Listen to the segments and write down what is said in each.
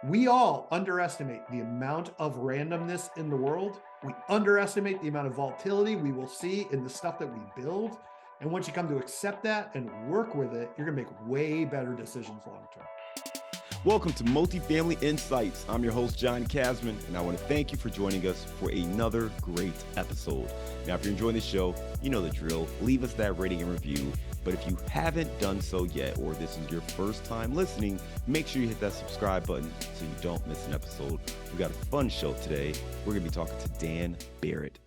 We all underestimate the amount of randomness in the world. We underestimate the amount of volatility we will see in the stuff that we build. And once you come to accept that and work with it, you're going to make way better decisions long term. Welcome to Multifamily Insights. I'm your host, John Kasman, and I want to thank you for joining us for another great episode. Now, if you're enjoying the show, you know the drill. Leave us that rating and review. But if you haven't done so yet, or this is your first time listening, make sure you hit that subscribe button so you don't miss an episode. We've got a fun show today. We're going to be talking to Dan Barrett.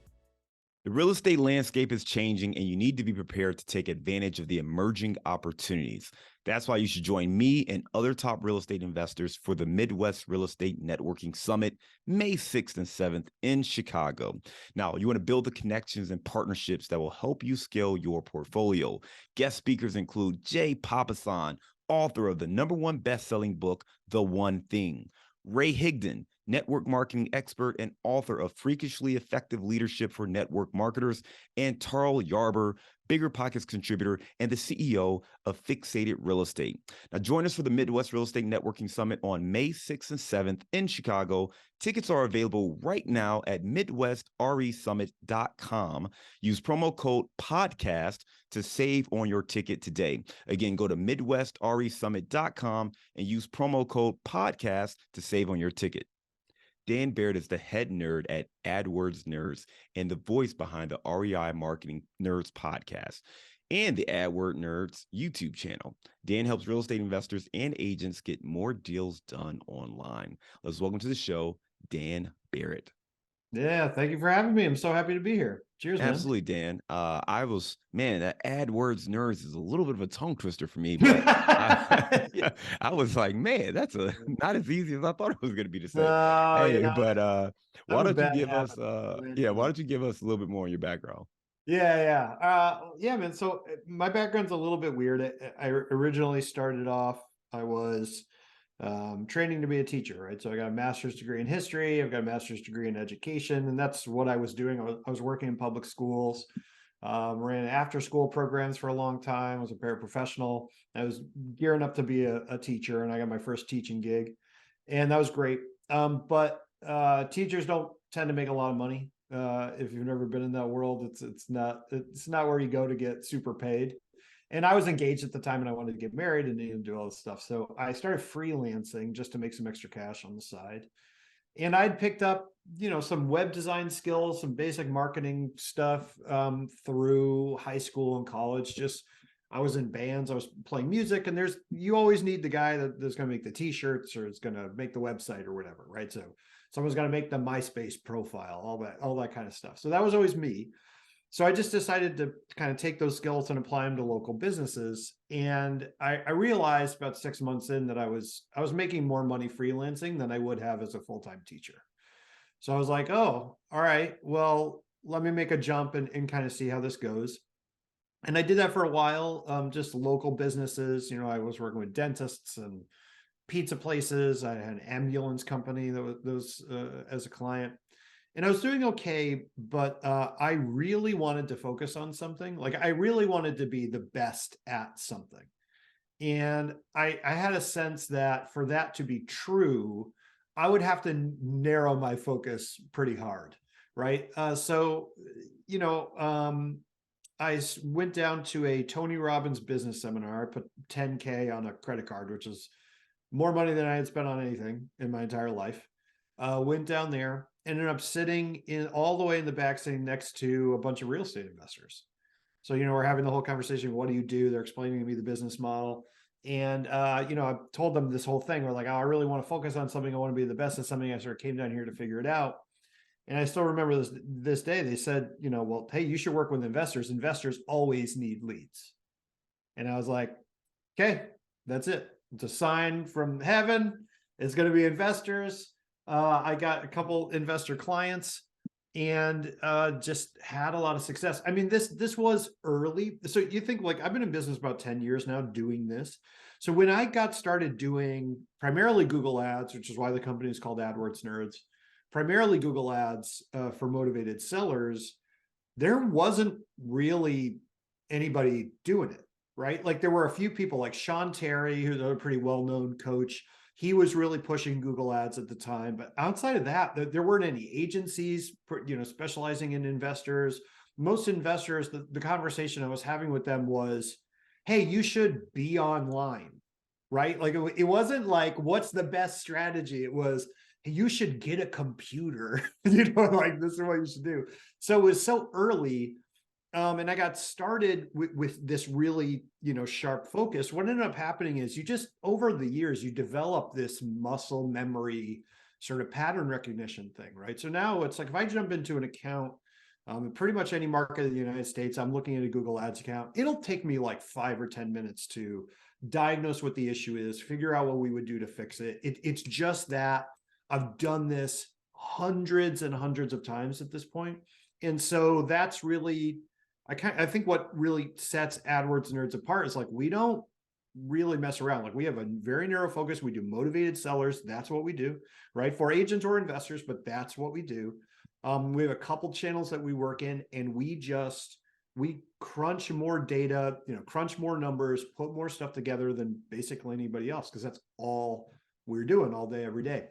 The real estate landscape is changing, and you need to be prepared to take advantage of the emerging opportunities. That's why you should join me and other top real estate investors for the Midwest Real Estate Networking Summit, May 6th and 7th in Chicago. Now, you want to build the connections and partnerships that will help you scale your portfolio. Guest speakers include Jay Papasan, author of the #1 best-selling book, The One Thing; Ray Higdon, network marketing expert and author of Freakishly Effective Leadership for Network Marketers; and Tarl Yarber, Bigger Pockets contributor and the CEO of Fixated Real Estate. Now, join us for the Midwest Real Estate Networking Summit on May 6th and 7th in Chicago. Tickets are available right now at MidwestRESummit.com. Use promo code PODCAST to save on your ticket today. Again, go to MidwestRESummit.com and use promo code PODCAST to save on your ticket. Dan Barrett is the head nerd at AdWords Nerds and the voice behind the REI Marketing Nerds podcast and the AdWords Nerds YouTube channel. Dan helps real estate investors and agents get more deals done online. Let's welcome to the show, Dan Barrett. Yeah, thank you for having me. I'm so happy to be here. Cheers, man. Absolutely, Dan. That AdWords Nerds is a little bit of a tongue twister for me, but I was like, man, that's not as easy as I thought it was going to be to say. Why don't you give us a little bit more on your background? Yeah, man. So my background's a little bit weird. I originally started off, I was training to be a teacher, right? So I got a master's degree in history. I've got a master's degree in education, and that's what I was doing. I was working in public schools, ran after school programs for a long time. I was a paraprofessional. I was gearing up to be a teacher, and I got my first teaching gig, and that was great. But teachers don't tend to make a lot of money. If you've never been in that world, it's not where you go to get super paid. And I was engaged at the time and I wanted to get married and needed to do all this stuff. So I started freelancing just to make some extra cash on the side. And I'd picked up, some web design skills, some basic marketing stuff through high school and college. I was in bands, I was playing music, and you always need the guy that's going to make the t-shirts or is going to make the website or whatever, right? So someone's got to make the MySpace profile, all that kind of stuff. So that was always me. So I just decided to kind of take those skills and apply them to local businesses. And I realized about 6 months in that I was making more money freelancing than I would have as a full-time teacher. So I was like, oh, all right, well, let me make a jump and kind of see how this goes. And I did that for a while, just local businesses. I was working with dentists and pizza places. I had an ambulance company that was as a client. And I was doing okay, but I really wanted to focus on something. Like I really wanted to be the best at something. And I had a sense that for that to be true, I would have to narrow my focus pretty hard, right? I went down to a Tony Robbins business seminar. I put $10K on a credit card, which is more money than I had spent on anything in my entire life. Went down there. Ended up sitting all the way in the back, sitting next to a bunch of real estate investors. So, we're having the whole conversation. What do you do? They're explaining to me the business model. And, I told them this whole thing. We're like, oh, I really want to focus on something. I want to be the best at something. I sort of came down here to figure it out. And I still remember this day. They said, well, hey, you should work with investors. Investors always need leads. And I was like, okay, that's it. It's a sign from heaven. It's going to be investors. I got a couple investor clients and just had a lot of success. I mean, this was early. So you think I've been in business about 10 years now doing this. So when I got started doing primarily Google ads, which is why the company is called AdWords Nerds, primarily Google ads for motivated sellers, there wasn't really anybody doing it, right? There were a few people like Sean Terry, who's a pretty well-known coach. He was really pushing Google ads at the time. But outside of that, there weren't any agencies, specializing in investors. Most investors, the conversation I was having with them was, hey, you should be online, right? Like it wasn't like, what's the best strategy? It was, hey, you should get a computer, like this is what you should do. So it was so early. And I got started with this really, sharp focus. What ended up happening is you just, over the years, you develop this muscle memory sort of pattern recognition thing, right? So now it's like, if I jump into an account, in pretty much any market in the United States, I'm looking at a Google Ads account. It'll take me like 5 or 10 minutes to diagnose what the issue is, figure out what we would do to fix it. It's just that I've done this hundreds and hundreds of times at this point. And so that's really, I think what really sets AdWords Nerds apart is like, we don't really mess around. Like we have a very narrow focus. We do motivated sellers. That's what we do, right? For agents or investors, but that's what we do. We have a couple channels that we work in, and we crunch more data, crunch more numbers, put more stuff together than basically anybody else, because that's all we're doing all day, every day.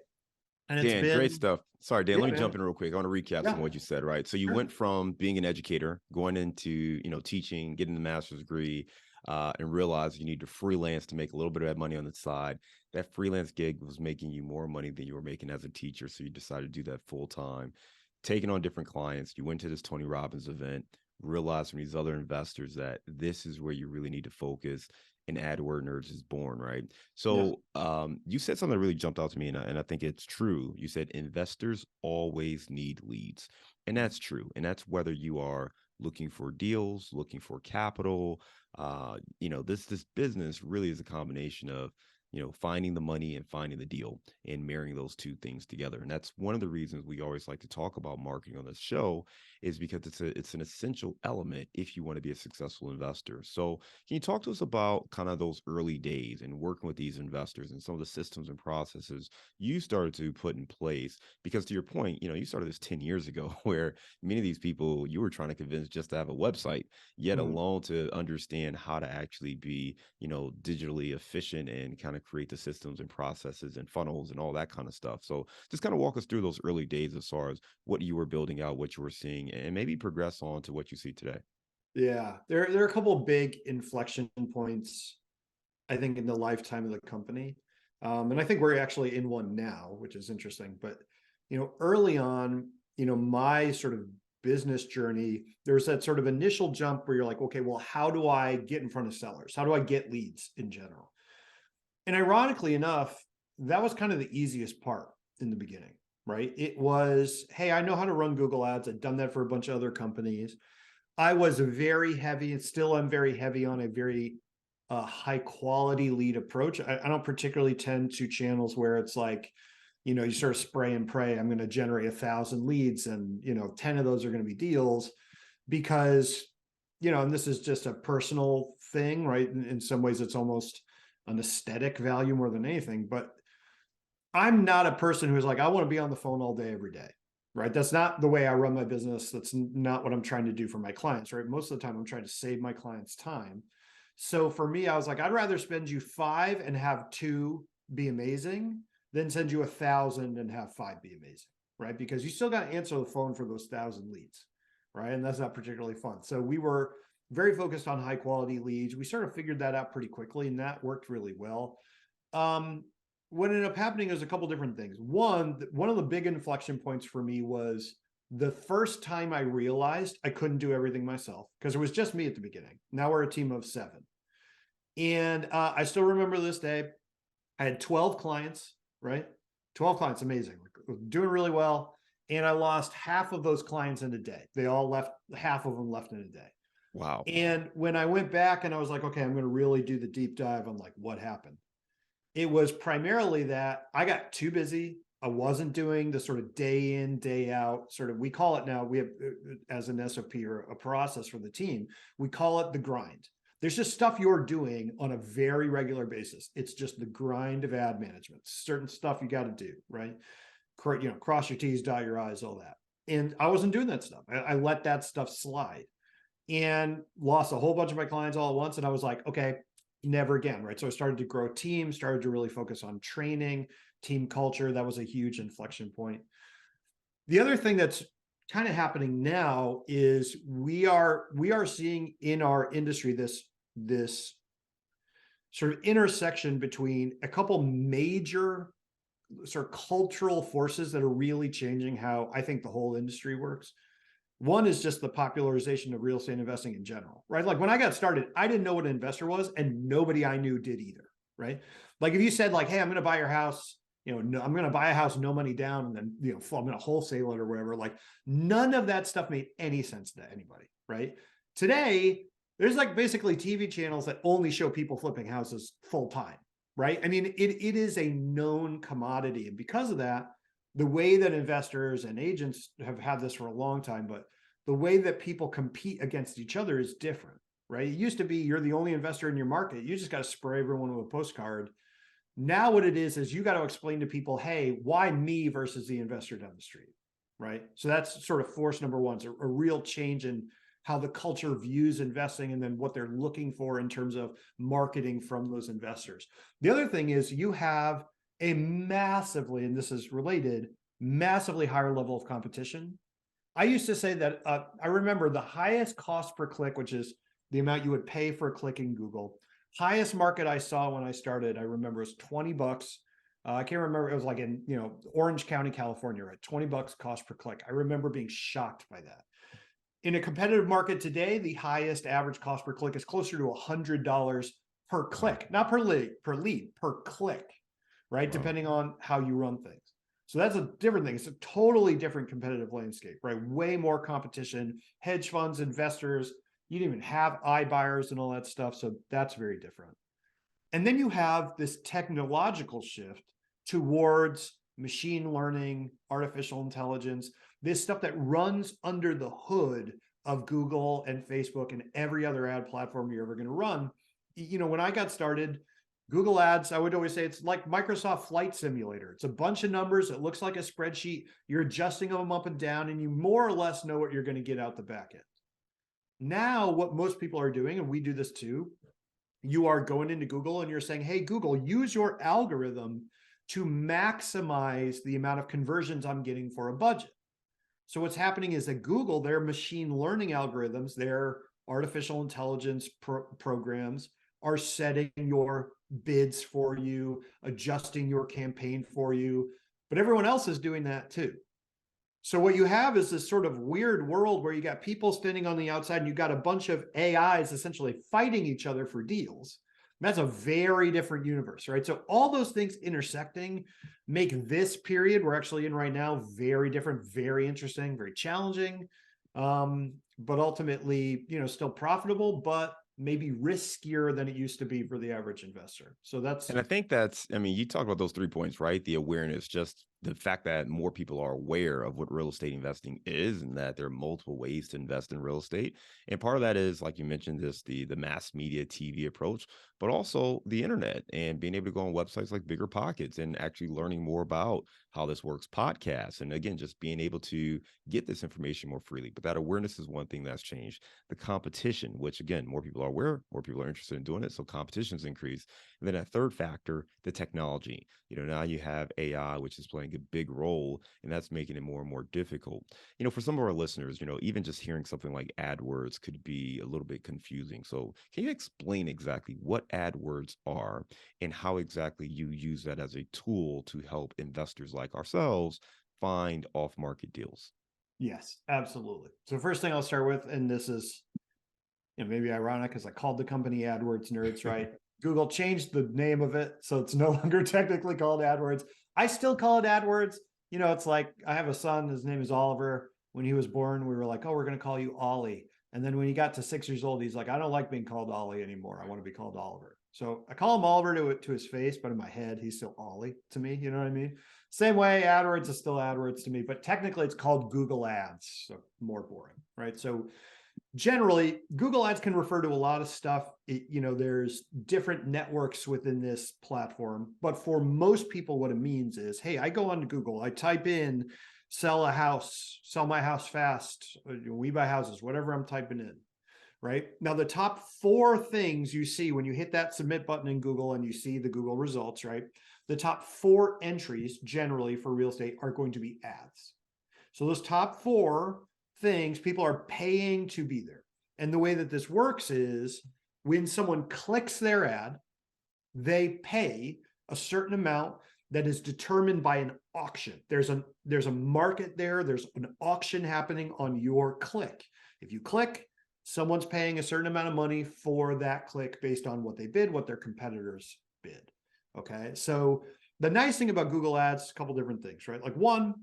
And it's Dan, great stuff. Sorry, Dan, let me jump in real quick. I want to recap some of what you said, right? So you went from being an educator, going into, teaching, getting the master's degree, and realized you need to freelance to make a little bit of that money on the side. That freelance gig was making you more money than you were making as a teacher. So you decided to do that full time, taking on different clients. You went to this Tony Robbins event, realized from these other investors that this is where you really need to focus. And AdWords Nerds is born, right? So you said something that really jumped out to me, and I think it's true. You said investors always need leads, and that's true. And that's whether you are looking for deals, looking for capital. This business really is a combination of finding the money and finding the deal and marrying those two things together. And that's one of the reasons we always like to talk about marketing on this show, is because it's an essential element if you want to be a successful investor. So can you talk to us about kind of those early days and working with these investors and some of the systems and processes you started to put in place? Because to your point, you started this 10 years ago, where many of these people you were trying to convince just to have a website, yet alone to understand how to actually be, digitally efficient and kind of create the systems and processes and funnels and all that kind of stuff. So just kind of walk us through those early days as far as what you were building out, what you were seeing, and maybe progress on to what you see today. Yeah, there are a couple of big inflection points, I think, in the lifetime of the company. And I think we're actually in one now, which is interesting. But, early on, my sort of business journey, there was that sort of initial jump where you're like, okay, well, how do I get in front of sellers? How do I get leads in general? And ironically enough, that was kind of the easiest part in the beginning, right? It was, hey, I know how to run Google ads. I've done that for a bunch of other companies. I was very heavy, and still I'm very heavy on a very high quality lead approach. I don't particularly tend to channels where it's like, you sort of spray and pray. I'm going to generate 1,000 leads and, 10 of those are going to be deals, because, and this is just a personal thing, right? In some ways, it's almost an aesthetic value more than anything, but I'm not a person who's like, I want to be on the phone all day, every day, right? That's not the way I run my business. That's not what I'm trying to do for my clients, right? Most of the time I'm trying to save my clients time. So for me, I was like, I'd rather spend you 5 and have 2 be amazing than send you 1,000 and have 5 be amazing, right? Because you still got to answer the phone for those 1,000 leads, right? And that's not particularly fun. So we were very focused on high quality leads. We sort of figured that out pretty quickly, and that worked really well. What ended up happening is a couple different things. One of the big inflection points for me was the first time I realized I couldn't do everything myself, because it was just me at the beginning. Now we're a team of 7. And I still remember this day. I had 12 clients, right? 12 clients, amazing. Doing really well. And I lost half of those clients in a day. They all left, half of them left in a day. Wow. And when I went back and I was like, okay, I'm going to really do the deep dive on like what happened. It was primarily that I got too busy. I wasn't doing the sort of day in, day out sort of, we call it now, we have as an SOP or a process for the team, we call it the grind. There's just stuff you're doing on a very regular basis. It's just the grind of ad management, certain stuff you got to do, right? Cross your T's, dot your I's, all that. And I wasn't doing that stuff. I let that stuff slide and lost a whole bunch of my clients all at once. And I was like, okay, never again, right? So I started to grow teams, started to really focus on training, team culture. That was a huge inflection point. The other thing that's kind of happening now is we are seeing in our industry this sort of intersection between a couple major sort of cultural forces that are really changing how I think the whole industry works. One is just the popularization of real estate investing in general, right? Like when I got started, I didn't know what an investor was, and nobody I knew did either, right? Like if you said like, hey, I'm going to buy your house, I'm going to buy a house, no money down, and then, I'm going to wholesale it or whatever. Like none of that stuff made any sense to anybody, right? Today, there's like basically TV channels that only show people flipping houses full time, right? I mean, it is a known commodity. And because of that, the way that investors and agents have had this for a long time, but the way that people compete against each other is different, right? It used to be you're the only investor in your market. You just got to spray everyone with a postcard. Now what it is you got to explain to people, hey, why me versus the investor down the street, right? So that's sort of force number one. It's a real change in how the culture views investing and then what they're looking for in terms of marketing from those investors. The other thing is you have a massively, and this is related, massively higher level of competition. I used to say that I remember the highest cost per click, which is the amount you would pay for a click in Google. Highest market I saw when I started, I remember was $20. I can't remember. It was like in, Orange County, California, right? $20 cost per click. I remember being shocked by that. In a competitive market today, the highest average cost per click is closer to $100 per click, not per lead, per click, right? Wow. Depending on how you run things. So that's a different thing. It's a totally different competitive landscape, right? Way more competition, hedge funds, investors. You didn't even have iBuyers and all that stuff. So that's very different. And then you have this technological shift towards machine learning, artificial intelligence, this stuff that runs under the hood of Google and Facebook and every other ad platform you're ever going to run. When I got started, Google Ads, I would always say it's like Microsoft Flight Simulator. It's a bunch of numbers. It looks like a spreadsheet. You're adjusting them up and down, and you more or less know what you're going to get out the back end. Now, what most people are doing, and we do this too, you are going into Google and you're saying, hey, Google, use your algorithm to maximize the amount of conversions I'm getting for a budget. So what's happening is that Google, their machine learning algorithms, their artificial intelligence programs are setting your bids for you, adjusting your campaign for you, but everyone else is doing that too. So what you have is this sort of weird world where you got people standing on the outside and you got a bunch of AIs essentially fighting each other for deals. And that's a very different universe, right? So all those things intersecting make this period we're actually in right now very different, very interesting, very challenging, but ultimately, still profitable, but maybe riskier than it used to be for the average investor. So and I think you talk about those 3 points, right? The awareness, just the fact that more people are aware of what real estate investing is and that there are multiple ways to invest in real estate. And part of that is, like you mentioned, the mass media TV approach, but also the internet and being able to go on websites like Bigger Pockets and actually learning more about how this works, podcasts. And again, just being able to get this information more freely. But that awareness is one thing that's changed. The competition, which again, more people are aware, more people are interested in doing it. So competition's increased. And then a third factor, the technology. Now you have AI, which is playing a big role, and that's making it more and more difficult. For some of our listeners, even just hearing something like AdWords could be a little bit confusing. So can you explain exactly what AdWords are and how exactly you use that as a tool to help investors like ourselves find off-market deals? Yes, absolutely. So first thing I'll start with, and this is maybe ironic because I called the company AdWords Nerds, right? Google changed the name of it, so it's no longer technically called AdWords. I still call it AdWords. It's like I have a son, his name is Oliver. When he was born, we were like, oh, we're going to call you Ollie. And then when he got to 6 years old, he's like, I don't like being called Ollie anymore. I want to be called Oliver. So I call him Oliver to his face, but in my head, he's still Ollie to me. You know what I mean? Same way, AdWords is still AdWords to me, but technically it's called Google Ads. So more boring, right? So generally, Google Ads can refer to a lot of stuff. There's different networks within this platform, but for most people, what it means is, hey, I go on to Google, I type in sell a house, sell my house fast, we buy houses, whatever I'm typing in. right? Now, the top 4 things you see when you hit that submit button in Google and you see the Google results, right? The top 4 entries generally for real estate are going to be ads. So those top 4 things, people are paying to be there. And the way that this works is when someone clicks their ad, they pay a certain amount that is determined by an auction. There's a market there. There's an auction happening on your click. If you click, someone's paying a certain amount of money for that click based on what they bid, what their competitors bid. Okay. So the nice thing about Google Ads, a couple different things, right? Like, one,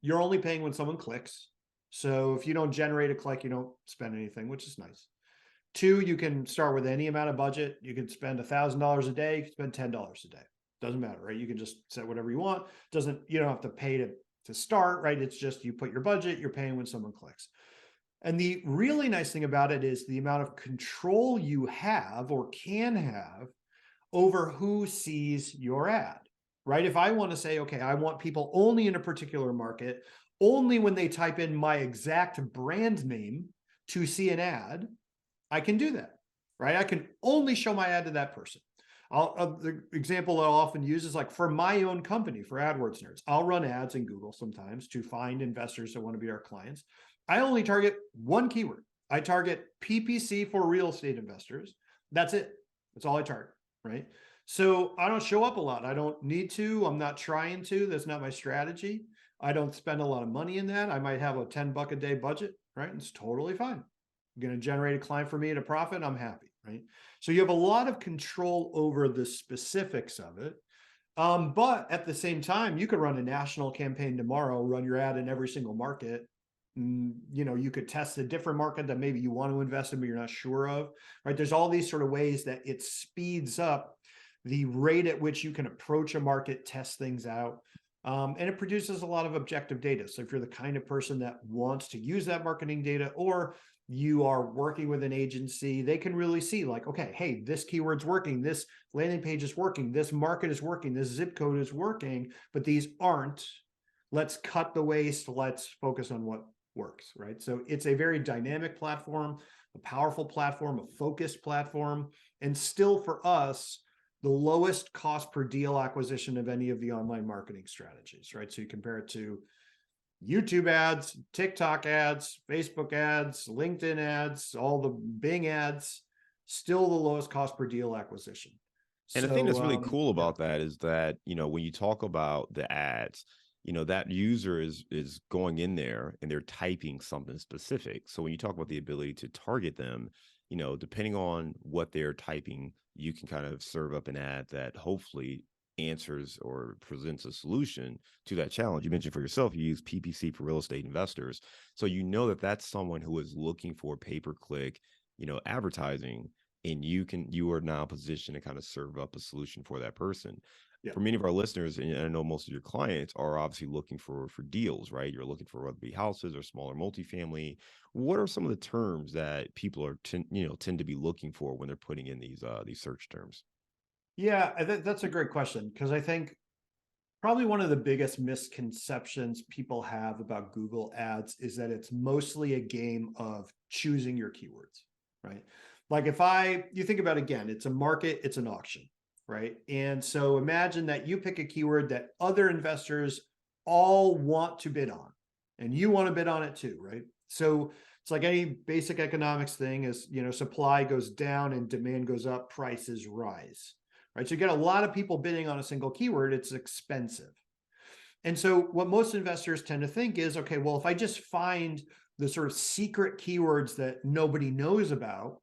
you're only paying when someone clicks. So if you don't generate a click, you don't spend anything, which is nice. 2, you can start with any amount of budget. You can spend $1,000 a day, you can spend $10 a day. Doesn't matter, right? You can just set whatever you want. You don't have to pay to start, right? It's just you put your budget, you're paying when someone clicks. And the really nice thing about it is the amount of control you have or can have over who sees your ad, right? If I want to say, okay, I want people only in a particular market, only when they type in my exact brand name to see an ad, I can do that, right? I can only show my ad to that person. The example I'll often use is like for my own company, for AdWords Nerds, I'll run ads in Google sometimes to find investors that want to be our clients. I only target one keyword. I target PPC for real estate investors. That's it. That's all I target, right? So I don't show up a lot. I don't need to. I'm not trying to. That's not my strategy. I don't spend a lot of money in that. I might have a $10 a day budget, right? It's totally fine. I'm going to generate a client for me at a profit. I'm happy, right? So you have a lot of control over the specifics of it. But at the same time, you could run a national campaign tomorrow, run your ad in every single market. You could test a different market that maybe you want to invest in, but you're not sure of, right? There's all these sort of ways that it speeds up the rate at which you can approach a market, test things out. And it produces a lot of objective data. So if you're the kind of person that wants to use that marketing data, or you are working with an agency, they can really see like, okay, hey, this keyword's working, this landing page is working, this market is working, this zip code is working, but these aren't. Let's cut the waste. Let's focus on what works, right? So it's a very dynamic platform, a powerful platform, a focused platform, and still for us, the lowest cost per deal acquisition of any of the online marketing strategies, right? So you compare it to YouTube ads, TikTok ads, Facebook ads, LinkedIn ads, all the Bing ads, still the lowest cost per deal acquisition. And the thing that's really cool about that is that, when you talk about the ads, that user is going in there and they're typing something specific. So when you talk about the ability to target them, depending on what they're typing, you can kind of serve up an ad that hopefully answers or presents a solution to that challenge. You mentioned for yourself, you use PPC for real estate investors. So that that's someone who is looking for pay-per-click, advertising, and you are now positioned to kind of serve up a solution for that person. Yeah. For many of our listeners, and I know most of your clients are obviously looking for deals, right? You're looking for whether it be houses or smaller multifamily. What are some of the terms that people are tend to be looking for when they're putting in these search terms? Yeah, that's a great question, because I think probably one of the biggest misconceptions people have about Google Ads is that it's mostly a game of choosing your keywords, right? Like you think about, again, it's a market, it's an auction, right? And so imagine that you pick a keyword that other investors all want to bid on, and you want to bid on it too, right? So it's like any basic economics thing is, supply goes down and demand goes up, prices rise. Right. So you get a lot of people bidding on a single keyword, it's expensive. And so what most investors tend to think is, okay, well, if I just find the sort of secret keywords that nobody knows about,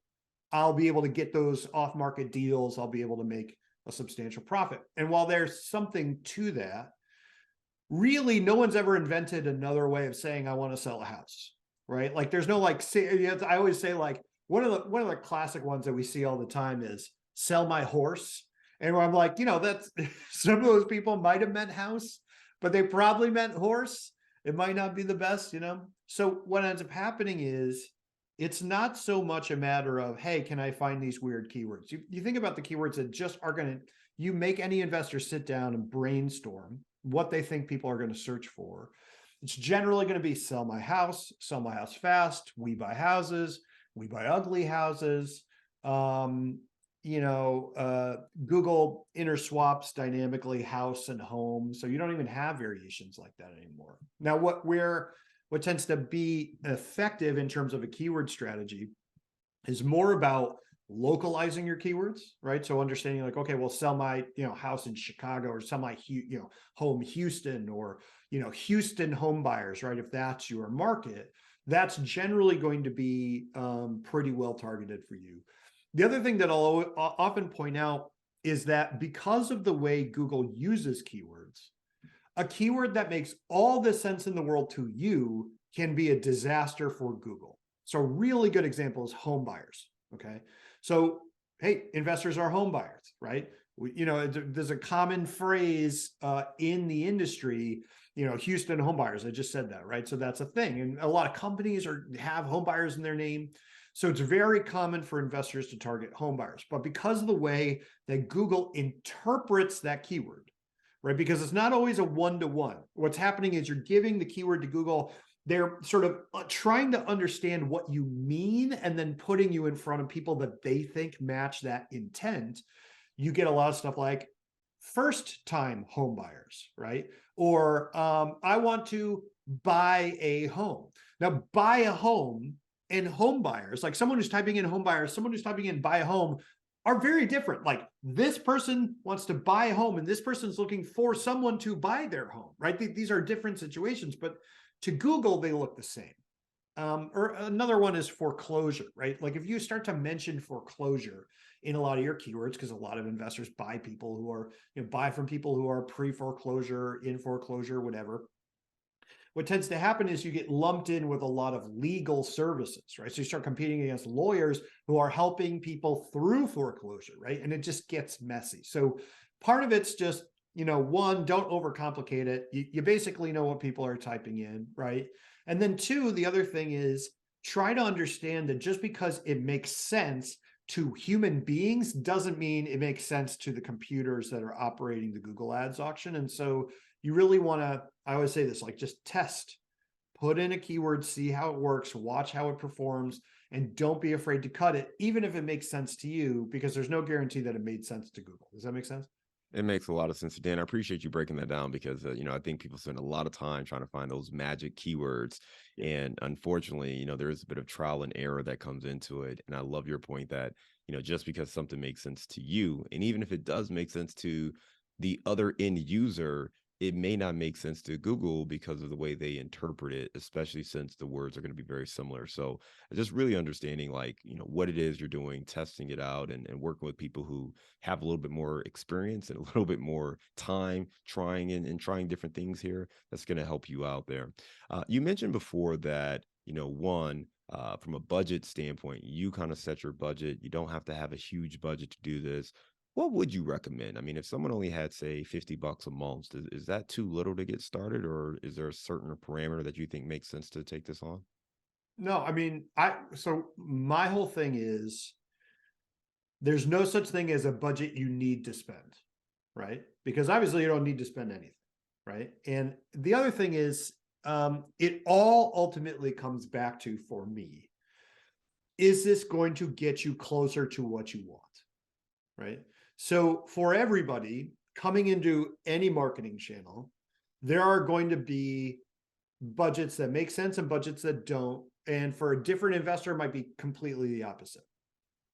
I'll be able to get those off-market deals. I'll be able to make a substantial profit. And while there's something to that, really no one's ever invented another way of saying, I want to sell a house, right? Like there's no I always say like one of the classic ones that we see all the time is sell my horse. And I'm like, that's some of those people might have meant house, but they probably meant horse. It might not be the best, So what ends up happening is it's not so much a matter of, hey, can I find these weird keywords? You think about the keywords that just are you make any investor sit down and brainstorm what they think people are going to search for. It's generally going to be sell my house fast, we buy houses, We buy ugly houses. Google interswaps dynamically house and home. So you don't even have variations like that anymore. Now, what tends to be effective in terms of a keyword strategy is more about localizing your keywords, right? So understanding like, okay, well, sell my, house in Chicago, or sell my, home Houston, or, Houston home buyers, right? If that's your market, that's generally going to be pretty well targeted for you. The other thing that I'll often point out is that because of the way Google uses keywords, a keyword that makes all the sense in the world to you can be a disaster for Google. So a really good example is home buyers. Okay. So, hey, investors are home buyers, right? There's a common phrase in the industry, Houston home buyers. I just said that, right? So that's a thing. And a lot of companies have home buyers in their name. So it's very common for investors to target home buyers. But because of the way that Google interprets that keyword, right? Because it's not always a one-to-one. What's happening is you're giving the keyword to Google. They're sort of trying to understand what you mean and then putting you in front of people that they think match that intent. You get a lot of stuff like first-time home buyers, right? Or I want to buy a home. Now, buy a home and home buyers, like someone who's typing in home buyers, someone who's typing in buy a home, are very different. Like this person wants to buy a home and this person's looking for someone to buy their home, right? These are different situations, but to Google, they look the same. Or another one is foreclosure, right? Like if you start to mention foreclosure in a lot of your keywords, because a lot of investors buy people who are, buy from people who are pre-foreclosure, in foreclosure, whatever. What tends to happen is you get lumped in with a lot of legal services, right? So you start competing against lawyers who are helping people through foreclosure, right? And it just gets messy. So part of it's just, one, don't overcomplicate it. You basically know what people are typing in, right? And then two, the other thing is try to understand that just because it makes sense to human beings doesn't mean it makes sense to the computers that are operating the Google Ads auction. And so you really want to, I always say this, like just test, put in a keyword, see how it works, watch how it performs, and don't be afraid to cut it, even if it makes sense to you, because there's no guarantee that it made sense to Google. Does that make sense? It makes a lot of sense, Dan. I appreciate you breaking that down because, I think people spend a lot of time trying to find those magic keywords. And unfortunately, there is a bit of trial and error that comes into it. And I love your point that, just because something makes sense to you, and even if it does make sense to the other end user, it may not make sense to Google because of the way they interpret it, especially since the words are going to be very similar. So just really understanding what it is you're doing, testing it out, and working with people who have a little bit more experience and a little bit more time trying and trying different things here. That's going to help you out there. You mentioned before that, from a budget standpoint, you kind of set your budget. You don't have to have a huge budget to do this. What would you recommend? I mean, if someone only had, say, $50 a month, is that too little to get started, or is there a certain parameter that you think makes sense to take this on? No, I mean, so my whole thing is there's no such thing as a budget you need to spend, right? Because obviously you don't need to spend anything, right? And the other thing is, it all ultimately comes back to, for me, is this going to get you closer to what you want, right? So for everybody coming into any marketing channel, there are going to be budgets that make sense and budgets that don't. And for a different investor, it might be completely the opposite,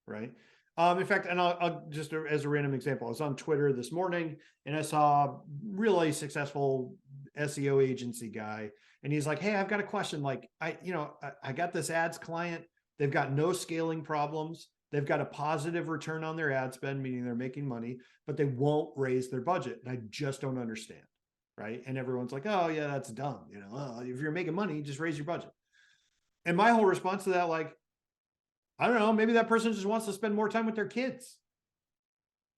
right? In fact, and I'll just as a random example, I was on Twitter this morning and I saw a really successful SEO agency guy, and he's like, "Hey, I've got a question. Like, I got this ads client. They've got no scaling problems. They've got a positive return on their ad spend, meaning they're making money, but they won't raise their budget. And I just don't understand." Right. And everyone's like, "Oh, yeah, that's dumb. If you're making money, just raise your budget." And my whole response to that, like, I don't know, maybe that person just wants to spend more time with their kids.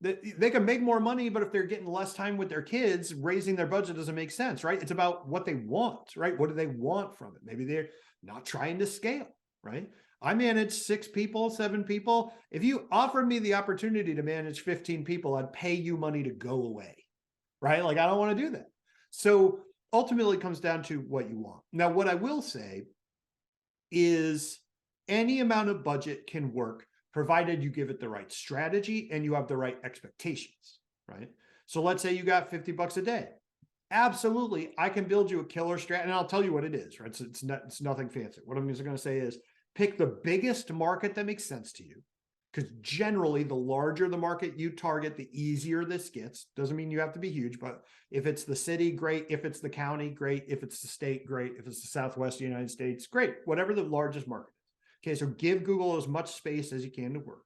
They can make more money, but if they're getting less time with their kids, raising their budget doesn't make sense, right? It's about what they want, right? What do they want from it? Maybe they're not trying to scale, right? I manage 6 people, 7 people. If you offered me the opportunity to manage 15 people, I'd pay you money to go away, right? Like, I don't want to do that. So ultimately it comes down to what you want. Now, what I will say is any amount of budget can work, provided you give it the right strategy and you have the right expectations, right? So let's say you got 50 bucks a day. Absolutely, I can build you a killer strat, and I'll tell you what it is, right? So it's nothing fancy. What I'm just going to say is pick the biggest market that makes sense to you, because generally the larger the market you target, the easier this gets. Doesn't mean you have to be huge, but if it's the city, great. If it's the county, great. If it's the state, great. If it's the Southwest United States, great. Whatever the largest market is. Okay, so give Google as much space as you can to work.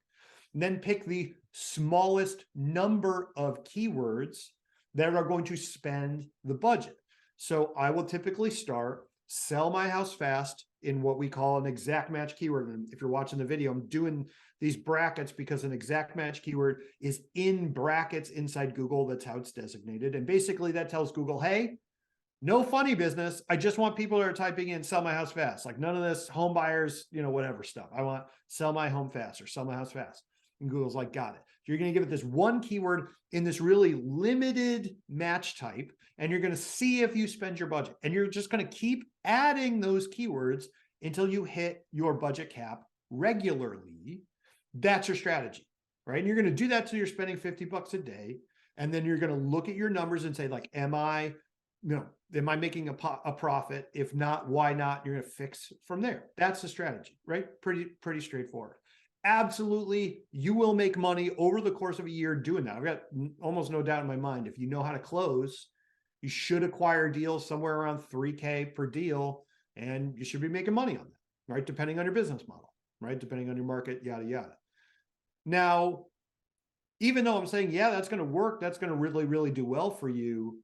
And then pick the smallest number of keywords that are going to spend the budget. So I will typically start sell my house fast in what we call an exact match keyword. And if you're watching the video, I'm doing these brackets because an exact match keyword is in brackets inside Google. That's how it's designated. And basically that tells Google, hey, no funny business. I just want people that are typing in sell my house fast. Like none of this home buyers, whatever stuff. I want sell my home fast or sell my house fast. And Google's like, got it. You're going to give it this one keyword in this really limited match type, and you're going to see if you spend your budget. And you're just going to keep adding those keywords until you hit your budget cap regularly. That's your strategy, right? And you're going to do that till you're spending 50 bucks a day. And then you're going to look at your numbers and say, like, am I making a profit? If not, why not? You're going to fix from there. That's the strategy, right? Pretty straightforward. Absolutely, you will make money over the course of a year doing that. I've got almost no doubt in my mind. If you know how to close, you should acquire deals somewhere around 3K per deal, and you should be making money on that, right? Depending on your business model, right? Depending on your market, yada, yada. Now, even though I'm saying, yeah, that's going to work, that's going to really, really do well for you.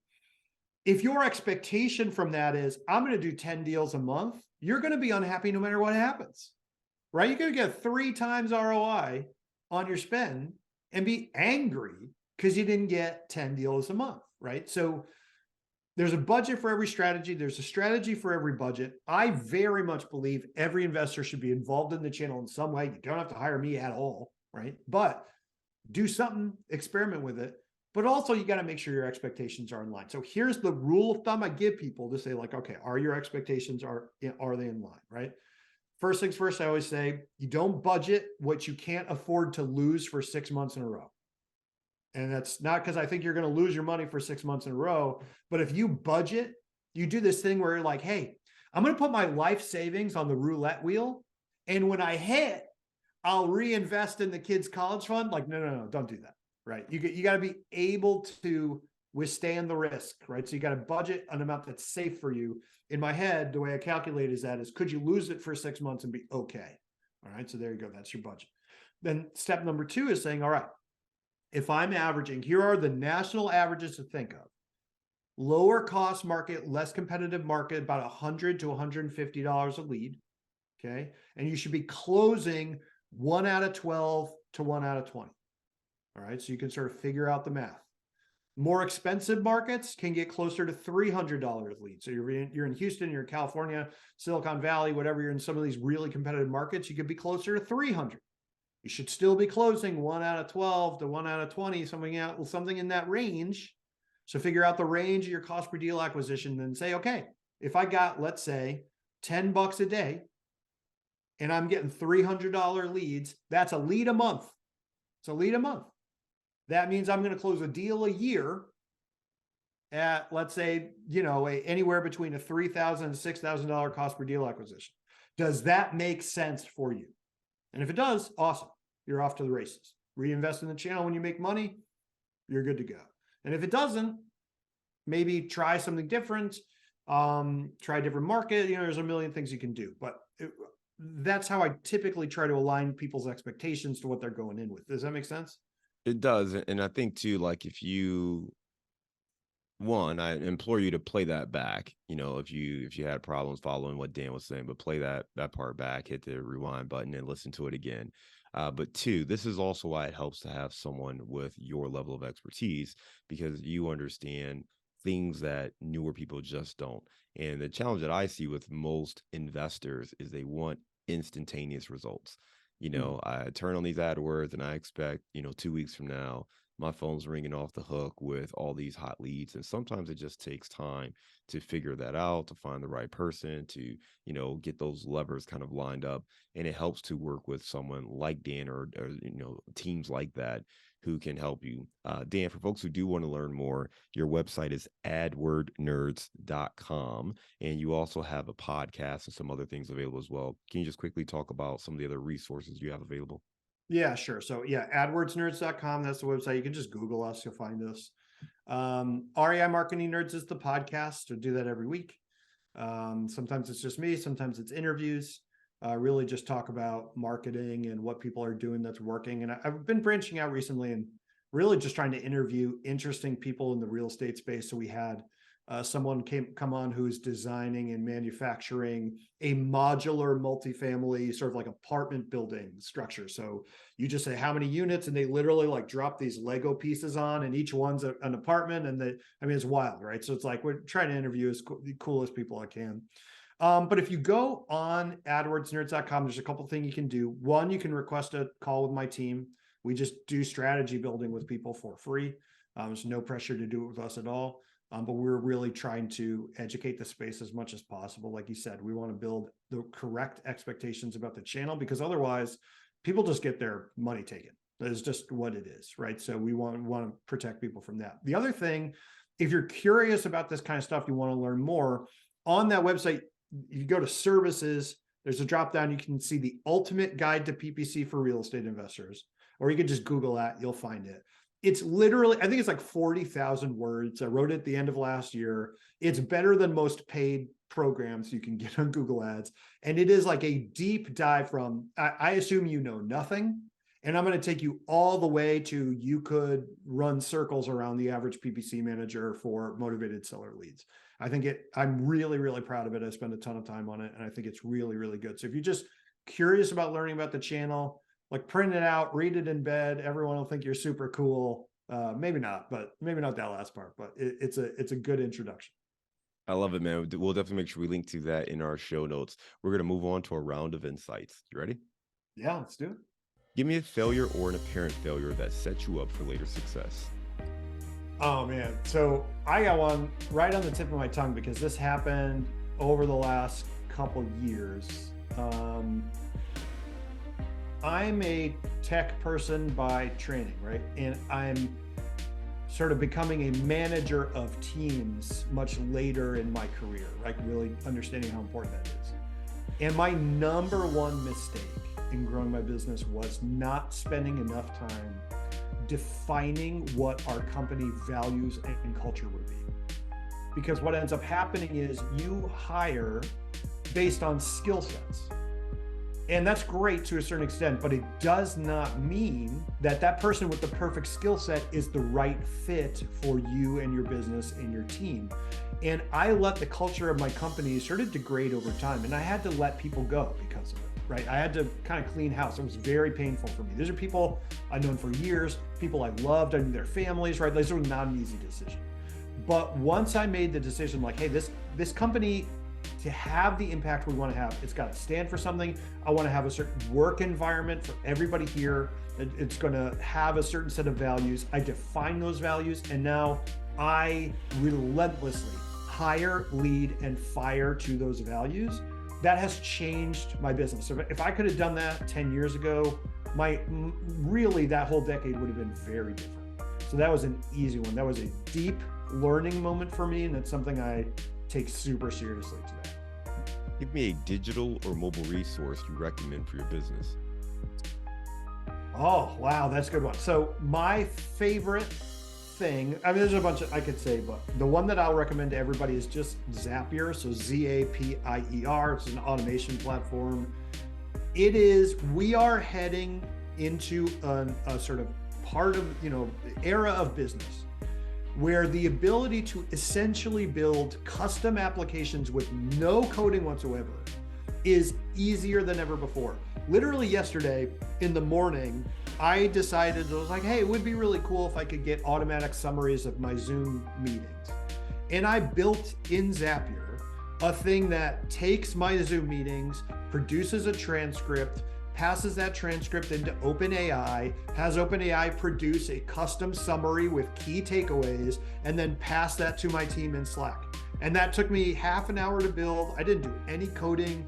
If your expectation from that is, I'm going to do 10 deals a month, you're going to be unhappy no matter what happens. Right? You're going to get 3 times ROI on your spend and be angry because you didn't get 10 deals a month, right? So there's a budget for every strategy. There's a strategy for every budget. I very much believe every investor should be involved in the channel in some way. You don't have to hire me at all, right? But do something, experiment with it. But also you got to make sure your expectations are in line. So here's the rule of thumb I give people to say, like, okay, are your expectations, are they in line, right? First things first, I always say, you don't budget what you can't afford to lose for 6 months in a row. And that's not because I think you're going to lose your money for 6 months in a row. But if you budget, you do this thing where you're like, hey, I'm going to put my life savings on the roulette wheel. And when I hit, I'll reinvest in the kids' college fund. Like, no, don't do that. Right. You got to be able to withstand the risk, right? So you got to budget an amount that's safe for you. In my head, the way I calculate is could you lose it for 6 months and be okay? All right. So there you go. That's your budget. Then step number 2 is saying, all right, if I'm averaging, here are the national averages to think of. Lower cost market, less competitive market, about $100 to $150 a lead. Okay. And you should be closing 1 out of 12 to 1 out of 20. All right. So you can sort of figure out the math. More expensive markets can get closer to $300 a lead. So you're in Houston, you're in California, Silicon Valley, whatever, you're in some of these really competitive markets, you could be closer to 300. You should still be closing 1 out of 12 to 1 out of 20, something in that range. So figure out the range of your cost per deal acquisition and say, okay, if I got, let's say, 10 bucks a day and I'm getting $300 leads, that's a lead a month. It's a lead a month. That means I'm going to close a deal a year at, let's say, anywhere between a $3,000 and $6,000 cost per deal acquisition. Does that make sense for you? And if it does, awesome. You're off to the races. Reinvest in the channel when you make money, you're good to go. And if it doesn't, maybe try something different, try a different market. There's a million things you can do. But that's how I typically try to align people's expectations to what they're going in with. Does that make sense? It does. And I think too, like I implore you to play that back, if you had problems following what Dan was saying, but play that part back, hit the rewind button and listen to it again. But 2, this is also why it helps to have someone with your level of expertise, because you understand things that newer people just don't. And the challenge that I see with most investors is they want instantaneous results. I turn on these AdWords and I expect, 2 weeks from now, my phone's ringing off the hook with all these hot leads. And sometimes it just takes time to figure that out, to find the right person, to, get those levers kind of lined up. And it helps to work with someone like Dan or teams like that who can help you. Dan, for folks who do want to learn more, your website is adwordnerds.com. And you also have a podcast and some other things available as well. Can you just quickly talk about some of the other resources you have available? Yeah, sure. So yeah, AdWordsNerds.com. That's the website. You can just Google us. You'll find us. REI Marketing Nerds is the podcast. We do that every week. Sometimes it's just me. Sometimes it's interviews. Really just talk about marketing and what people are doing that's working. And I've been branching out recently and really just trying to interview interesting people in the real estate space. So we had someone come on who's designing and manufacturing a modular multifamily sort of like apartment building structure. So you just say how many units, and they literally like drop these Lego pieces on, and each one's an apartment. And it's wild, right? So it's like we're trying to interview the coolest people I can. But if you go on AdWordsNerds.com, there's a couple of things you can do. One, you can request a call with my team. We just do strategy building with people for free. There's no pressure to do it with us at all. But we're really trying to educate the space as much as possible. Like you said, we want to build the correct expectations about the channel, because otherwise people just get their money taken. That is just what it is, right? So we want to protect people from that. The other thing, if you're curious about this kind of stuff, you want to learn more, on that website, you go to services, there's a drop down, you can see the ultimate guide to PPC for real estate investors, or you can just Google that, you'll find it. It's literally, I think it's like 40,000 words. I wrote it at the end of last year. It's better than most paid programs you can get on Google Ads. And it is like a deep dive from, I assume you know nothing, and I'm going to take you all the way to, you could run circles around the average PPC manager for motivated seller leads. I'm really, really proud of it. I spent a ton of time on it, and I think it's really, really good. So if you're just curious about learning about the channel, like print it out, read it in bed. Everyone will think you're super cool. Maybe not that last part, but it's a good introduction. I love it, man. We'll definitely make sure we link to that in our show notes. We're going to move on to a round of insights. You ready? Yeah, let's do it. Give me a failure or an apparent failure that set you up for later success. Oh man. So I got one right on the tip of my tongue, because this happened over the last couple years. I'm a tech person by training, right? And I'm sort of becoming a manager of teams much later in my career, like really understanding how important that is. And my number one mistake in growing my business was not spending enough time defining what our company values and culture would be. Because what ends up happening is you hire based on skill sets. And that's great to a certain extent, but it does not mean that that person with the perfect skill set is the right fit for you and your business and your team. And I let the culture of my company sort of degrade over time, and I had to let people go because of it, right? I had to kind of clean house. It was very painful for me. These are people I've known for years, people I loved, I knew their families, right? These were not an easy decision. But once I made the decision, like, hey, this company, to have the impact we want to have, it's got to stand for something. I want to have a certain work environment for everybody here. It's going to have a certain set of values. I define those values, and now I relentlessly hire, lead, and fire to those values. That has changed my business. So if I could have done that 10 years ago, really that whole decade would have been very different. So that was an easy one. That was a deep learning moment for me, and it's something I take super seriously today. Give me a digital or mobile resource you recommend for your business. Oh, wow, that's a good one. So my favorite thing, I mean, there's a bunch I could say, but the one that I'll recommend to everybody is just Zapier. So Zapier. It's an automation platform. We are heading into a sort of part of, era of business where the ability to essentially build custom applications with no coding whatsoever is easier than ever before. Literally yesterday in the morning, I decided, I was like, hey, it would be really cool if I could get automatic summaries of my Zoom meetings. And I built in Zapier a thing that takes my Zoom meetings, produces a transcript, passes that transcript into OpenAI, has OpenAI produce a custom summary with key takeaways, and then pass that to my team in Slack. And that took me half an hour to build. I didn't do any coding.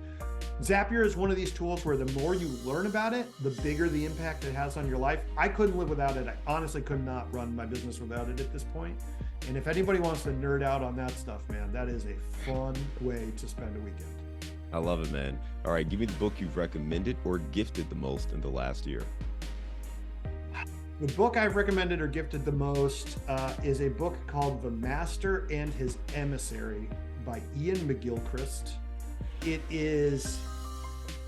Zapier is one of these tools where the more you learn about it, the bigger the impact it has on your life. I couldn't live without it. I honestly could not run my business without it at this point. And if anybody wants to nerd out on that stuff, man, that is a fun way to spend a weekend. I love it, man. All right, give me the book you've recommended or gifted the most in the last year. The book I've recommended or gifted the most is a book called The Master and His Emissary by Ian McGilchrist. It is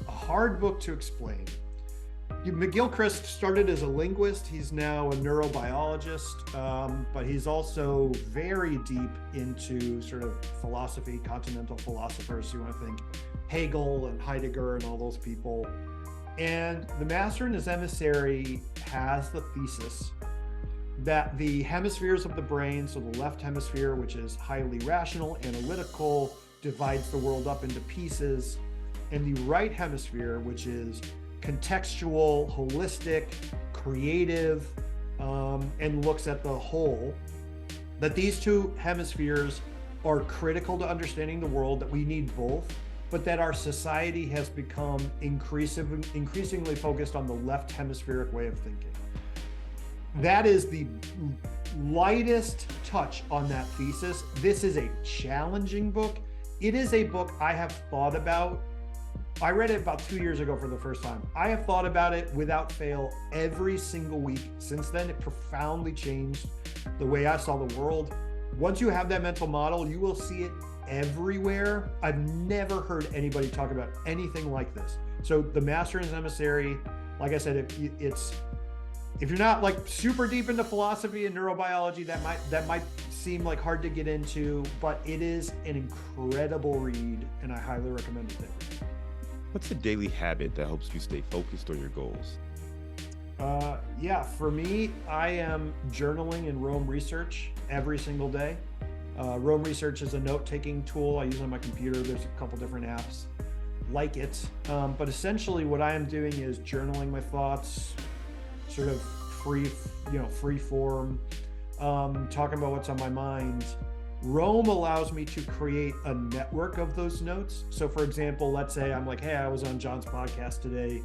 a hard book to explain. McGilchrist started as a linguist. He's now a neurobiologist, but he's also very deep into sort of philosophy, continental philosophers. You want to think Hegel and Heidegger and all those people. And The Master and His Emissary has the thesis that the hemispheres of the brain, so the left hemisphere, which is highly rational, analytical, divides the world up into pieces, and the right hemisphere, which is contextual, holistic, creative, and looks at the whole, that these two hemispheres are critical to understanding the world, that we need both, but that our society has become increasingly focused on the left hemispheric way of thinking. That is the lightest touch on that thesis. This is a challenging book. It is a book I have thought about. I read it about 2 years ago for the first time. I have thought about it without fail every single week since then. It profoundly changed the way I saw the world. Once you have that mental model, you will see it everywhere. I've never heard anybody talk about anything like this. So The Master and His Emissary, like I said, if you're not like super deep into philosophy and neurobiology, that might seem like hard to get into, but it is an incredible read, and I highly recommend it. What's a daily habit that helps you stay focused on your goals? For me, I am journaling in Rome Research every single day. Rome Research is a note-taking tool I use on my computer. There's a couple different apps like it. But essentially what I am doing is journaling my thoughts, sort of free form, talking about what's on my mind. Rome allows me to create a network of those notes. So for example, let's say I'm like, hey, I was on John's podcast today.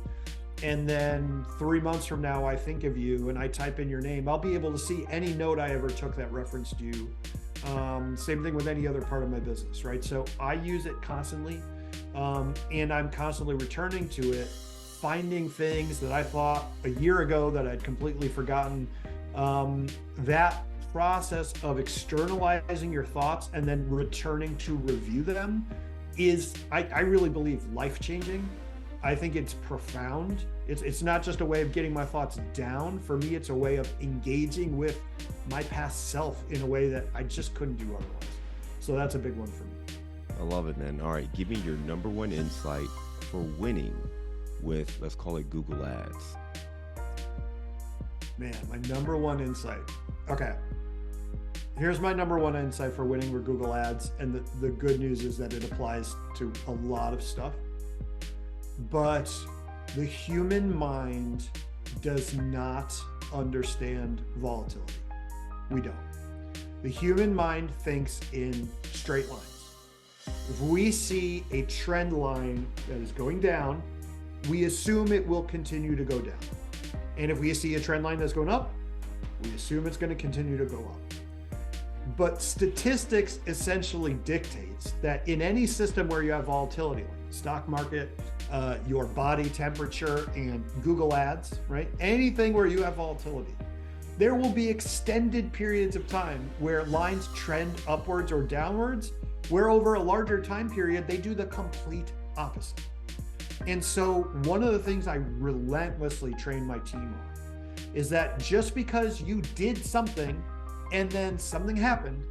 And then 3 months from now, I think of you and I type in your name. I'll be able to see any note I ever took that referenced you. Same thing with any other part of my business, right? So I use it constantly, and I'm constantly returning to it, finding things that I thought a year ago that I'd completely forgotten. That process of externalizing your thoughts and then returning to review them is, I really believe, life-changing. I think it's profound. It's not just a way of getting my thoughts down. For me, it's a way of engaging with my past self in a way that I just couldn't do otherwise. So that's a big one for me. I love it, man. All right, give me your number one insight for winning with, let's call it Google Ads. Man, my number one insight. Okay. Here's my number one insight for winning with Google Ads. And the good news is that it applies to a lot of stuff. But the human mind does not understand volatility. We don't. The human mind thinks in straight lines. If we see a trend line that is going down, we assume it will continue to go down. And if we see a trend line that's going up, we assume it's going to continue to go up. But statistics essentially dictates that in any system where you have volatility, like the stock market, your body temperature, and Google Ads, right? Anything where you have volatility, there will be extended periods of time where lines trend upwards or downwards, where over a larger time period, they do the complete opposite. And so one of the things I relentlessly train my team on is that just because you did something and then something happened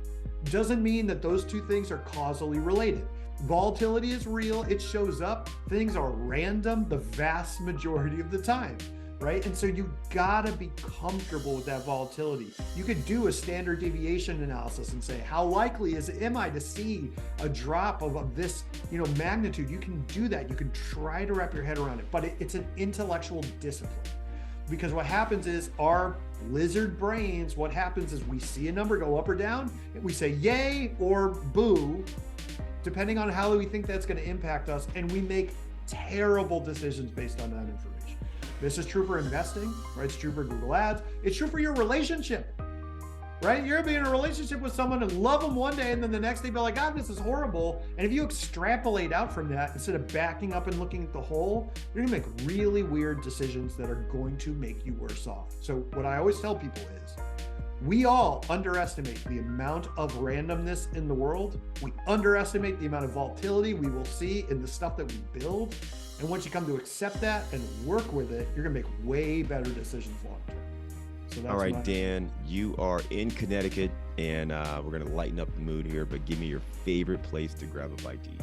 doesn't mean that those two things are causally related. Volatility is real, it shows up, things are random the vast majority of the time. right? And so you gotta be comfortable with that volatility. You could do a standard deviation analysis and say, how likely am I to see a drop of this, magnitude? You can do that. You can try to wrap your head around it, but it's an intellectual discipline. Because what happens is our lizard brains, what happens is we see a number go up or down, and we say yay or boo, depending on how we think that's going to impact us, and we make terrible decisions based on that information. This is true for investing, right? It's true for Google Ads. It's true for your relationship, right? You're gonna be in a relationship with someone and love them one day, and then the next day be like, God, this is horrible. And if you extrapolate out from that, instead of backing up and looking at the whole, you're gonna make really weird decisions that are going to make you worse off. So what I always tell people is, we all underestimate the amount of randomness in the world. We underestimate the amount of volatility we will see in the stuff that we build. And once you come to accept that and work with it, you're gonna make way better decisions long term. So that's all right, Dan, you are in Connecticut, and we're gonna lighten up the mood here, but give me your favorite place to grab a bite to eat.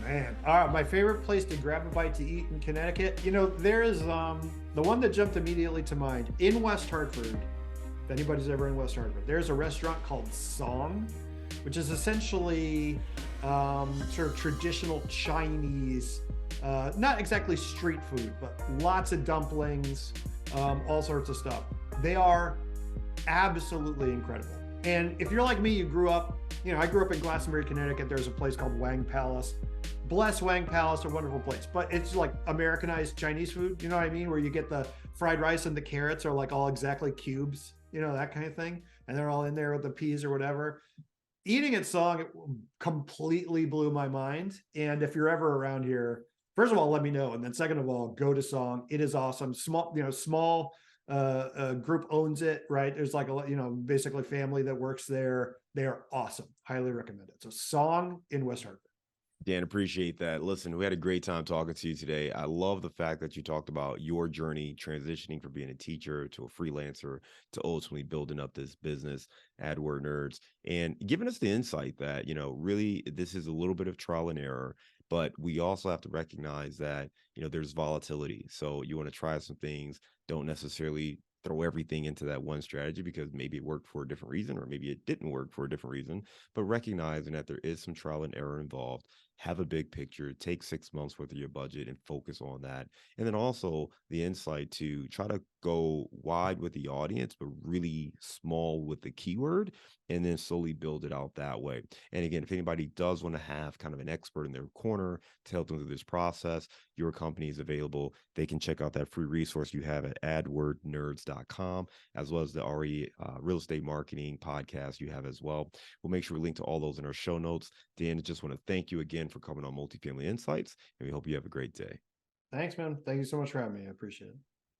Man, all right, my favorite place to grab a bite to eat in Connecticut, there is the one that jumped immediately to mind in West Hartford. If anybody's ever in West Hartford, there's a restaurant called Song, which is essentially sort of traditional Chinese, not exactly street food, but lots of dumplings, all sorts of stuff. They are absolutely incredible. And if you're like me, you grew up, I grew up in Glastonbury, Connecticut. There's a place called Wang Palace. Bless Wang Palace, a wonderful place, but it's like Americanized Chinese food, you know what I mean? Where you get the fried rice and the carrots are like all exactly cubes, that kind of thing. And they're all in there with the peas or whatever. Eating at Song, it completely blew my mind. And if you're ever around here, first of all, let me know. And then second of all, go to Song. It is awesome. Small group owns it, right? There's like basically family that works there. They are awesome. Highly recommend it. So Song in West Hartford. Dan, appreciate that. Listen, we had a great time talking to you today. I love the fact that you talked about your journey transitioning from being a teacher to a freelancer to ultimately building up this business, AdWords Nerds, and giving us the insight that, really this is a little bit of trial and error, but we also have to recognize that, there's volatility. So you want to try some things, don't necessarily throw everything into that one strategy because maybe it worked for a different reason, or maybe it didn't work for a different reason, but recognizing that there is some trial and error involved. Have a big picture, take 6 months worth of your budget and focus on that. And then also the insight to try to go wide with the audience, but really small with the keyword, and then slowly build it out that way. And again, if anybody does want to have kind of an expert in their corner to help them through this process, your company is available. They can check out that free resource you have at adwordsnerds.com, as well as the REI Real Estate Marketing podcast you have as well. We'll make sure we link to all those in our show notes. Dan, I just want to thank you again for coming on Multifamily Insights, and we hope you have a great day. Thanks, man. Thank you so much for having me. I appreciate it.